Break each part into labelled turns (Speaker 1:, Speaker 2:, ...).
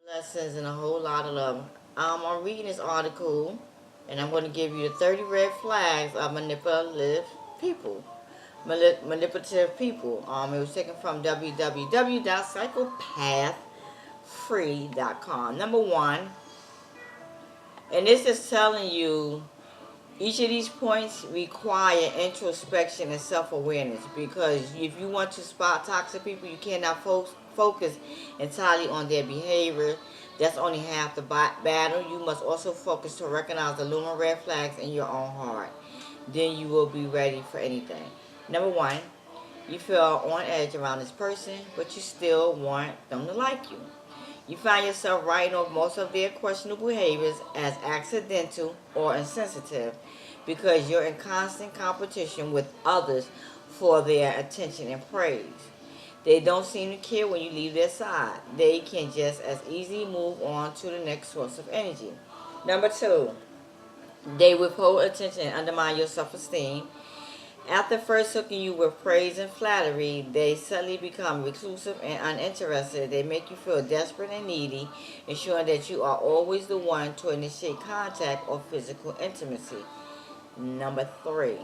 Speaker 1: Lessons and a whole lot of love. I'm reading this article, and I'm going to give you the 30 red flags of people. Manipulative people. It was taken from www.psychopathfree.com. Number one, and this is telling you each of these points require introspection and self-awareness, because if you want to spot toxic people, you cannot focus entirely on their behavior. That's only half the battle. You must also focus to recognize the lunar red flags in your own heart. Then you will be ready for anything. Number one, you feel on edge around this person, but you still want them to like you. You find yourself writing off most of their questionable behaviors as accidental or insensitive because you're in constant competition with others for their attention and praise. They don't seem to care when you leave their side. They can just as easily move on to the next source of energy. Number two, they withhold attention and undermine your self-esteem. After first hooking you with praise and flattery, they suddenly become reclusive and uninterested. They make you feel desperate and needy, ensuring that you are always the one to initiate contact or physical intimacy. Number three,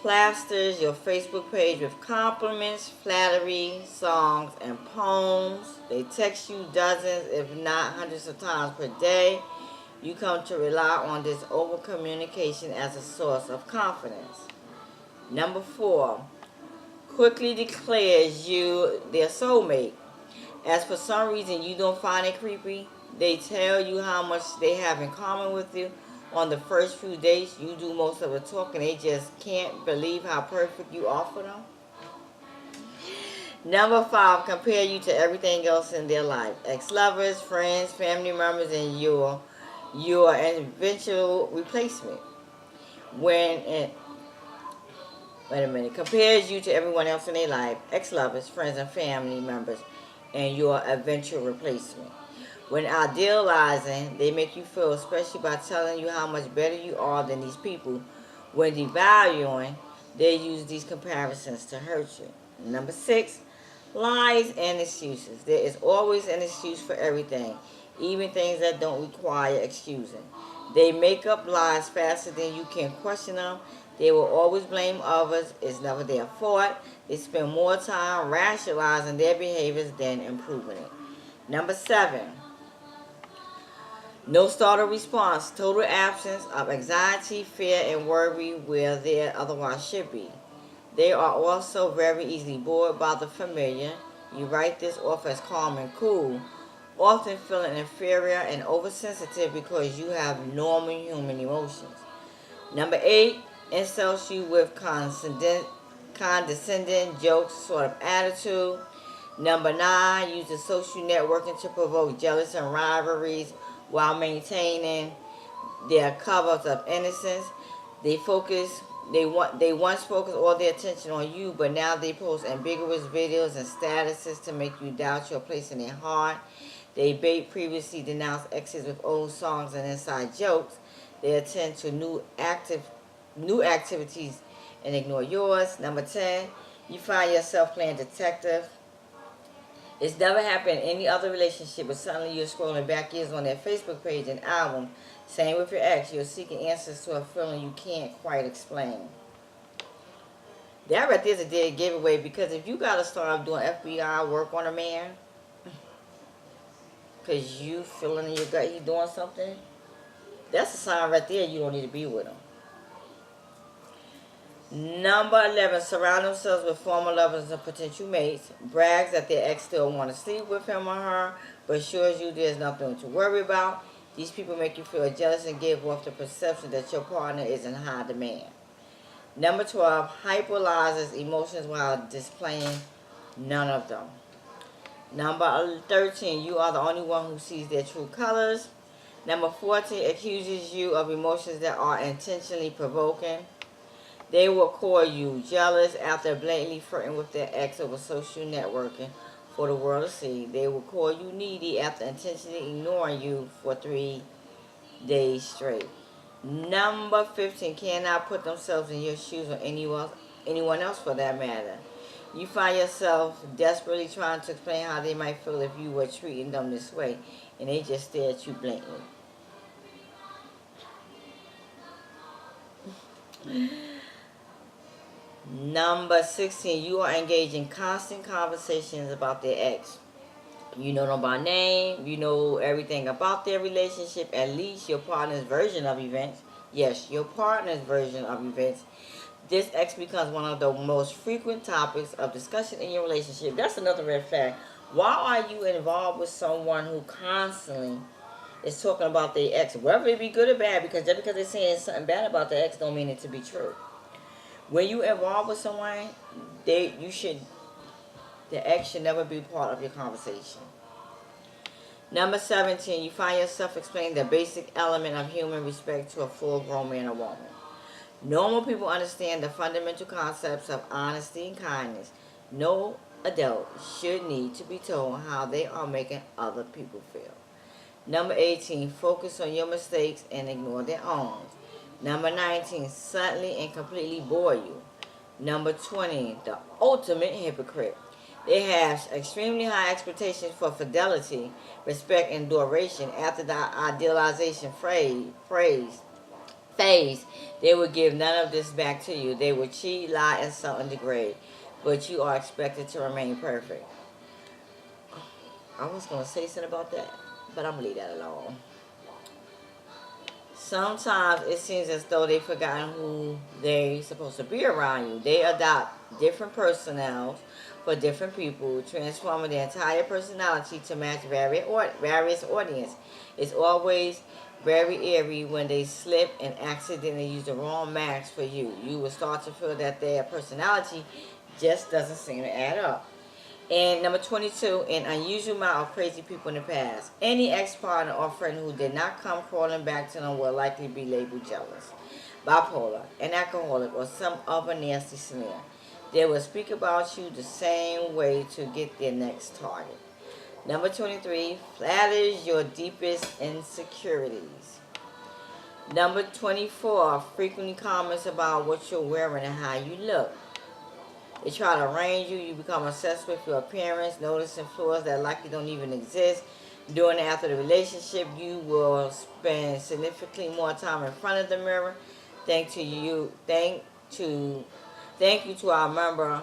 Speaker 1: plasters your Facebook page with compliments, flattery, songs, and poems. They text you dozens, if not hundreds of times per day. You come to rely on this over communication as a source of confidence. Number four, quickly declares you their soulmate. As for some reason you don't find it creepy, they tell you how much they have in common with you. On the first few dates, you do most of the talking. They just can't believe how perfect you are for them. Number five, compare you to everything else in their life. Ex-lovers, friends, family members, and your eventual replacement. When it, wait a minute, compares you to everyone else in their life, ex-lovers, friends, and family members, and your eventual replacement. When idealizing, they make you feel, especially by telling you how much better you are than these people. When devaluing, they use these comparisons to hurt you. Number six, lies and excuses. There is always an excuse for everything, even things that don't require excusing. They make up lies faster than you can question them. They will always blame others. It's never their fault. They spend more time rationalizing their behaviors than improving it. Number seven, no startle response. Total absence of anxiety, fear, and worry where there otherwise should be. They are also very easily bored by the familiar. You write this off as calm and cool, often feeling inferior and oversensitive because you have normal human emotions. Number eight, insults you with condescending jokes sort of attitude. Number nine, uses social networking to provoke jealousy and rivalries while maintaining their covers of innocence. They focus. They once focused all their attention on you, but now they post ambiguous videos and statuses to make you doubt your place in their heart. They bait previously denounced exes with old songs and inside jokes. They attend to new activities and ignore yours. Number 10, you find yourself playing detective. It's never happened in any other relationship, but suddenly you're scrolling back years on their Facebook page and album. Same with your ex. You're seeking answers to a feeling you can't quite explain. That right there is a dead giveaway, because if you got to start doing FBI work on a man because you feeling in your gut he's doing something, that's a sign right there you don't need to be with him. Number 11, surround themselves with former lovers and potential mates. Brags that their ex still want to sleep with him or her, but assures you there's nothing to worry about. These people make you feel jealous and give off the perception that your partner is in high demand. Number 12, hyperbolizes emotions while displaying none of them. Number 13, you are the only one who sees their true colors. Number 14, accuses you of emotions that are intentionally provoking. They will call you jealous after blatantly flirting with their ex over social networking for the world to see. They will call you needy after intentionally ignoring you for 3 days straight. Number 15, cannot put themselves in your shoes or anyone else for that matter. You find yourself desperately trying to explain how they might feel if you were treating them this way, and they just stare at you blankly. Number 16, you are engaged in constant conversations about their ex. You know them by name. You know everything about their relationship, at least your partner's version of events. Yes, your partner's version of events. This ex becomes one of the most frequent topics of discussion in your relationship. That's another red flag. Why are you involved with someone who constantly is talking about their ex, whether it be good or bad? Because just because they're saying something bad about their ex don't mean it to be true. When you involved with someone, the ex should never be part of your conversation. Number 17, you find yourself explaining the basic element of human respect to a full-grown man or woman. Normal people understand the fundamental concepts of honesty and kindness. No adult should need to be told how they are making other people feel. Number 18, focus on your mistakes and ignore their own. Number 19, suddenly and completely bore you. Number 20, the ultimate hypocrite. They have extremely high expectations for fidelity, respect, and duration. After the idealization phase, they will give none of this back to you. They will cheat, lie, insult, and degrade. But you are expected to remain perfect. I was going to say something about that, but I'm going to leave that alone. Sometimes it seems as though they've forgotten who they're supposed to be around you. They adopt different personnels for different people, transforming their entire personality to match various audience. It's always very eerie when they slip and accidentally use the wrong mask for you. You will start to feel that their personality just doesn't seem to add up. And number 22, an unusual amount of crazy people in the past. Any ex-partner or friend who did not come crawling back to them will likely be labeled jealous, bipolar, an alcoholic, or some other nasty smear. They will speak about you the same way to get their next target. Number 23, flatters your deepest insecurities. Number 24, frequently comments about what you're wearing and how you look. They try to arrange you. You become obsessed with your appearance, noticing flaws that likely don't even exist. During and after the relationship, you will spend significantly more time in front of the mirror. Thank you to our member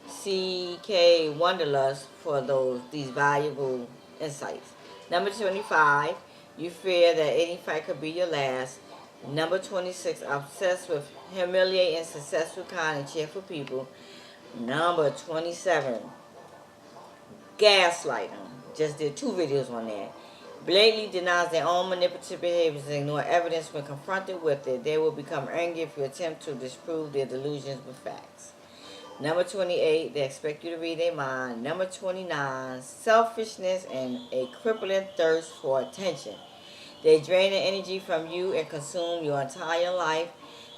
Speaker 1: CK Wonderlust for these valuable insights. Number 25, you fear that any fight could be your last. Number 26, obsessed with humiliating, successful, kind, and cheerful people. Number 27, gaslighting. Just did 2 videos on that. Blatantly denies their own manipulative behaviors and ignore evidence when confronted with it. They will become angry if you attempt to disprove their delusions with facts. Number 28, they expect you to read their mind. Number 29, selfishness and a crippling thirst for attention. They drain the energy from you and consume your entire life.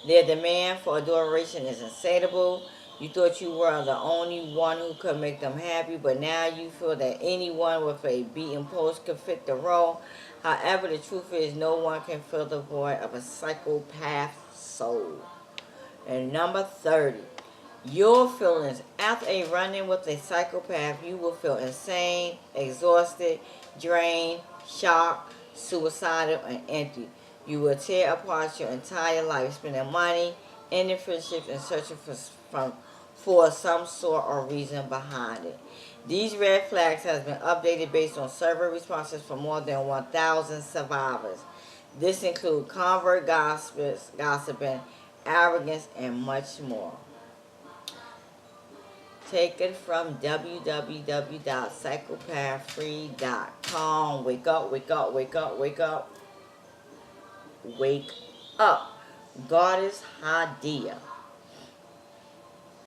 Speaker 1: Their demand for adoration is insatiable. You thought you were the only one who could make them happy, but now you feel that anyone with a beaten pulse could fit the role. However, the truth is no one can fill the void of a psychopath soul. And number 30, your feelings. After a run-in with a psychopath, you will feel insane, exhausted, drained, shocked, suicidal, and empty. You will tear apart your entire life, spending money, ending friendships, and searching for some sort or reason behind it. These red flags have been updated based on survey responses from more than 1,000 survivors. This includes convert gossiping, arrogance, and much more. Take it from www.psychopathfree.com. Wake up, wake up, wake up, wake up. Wake up. Goddess Hadia.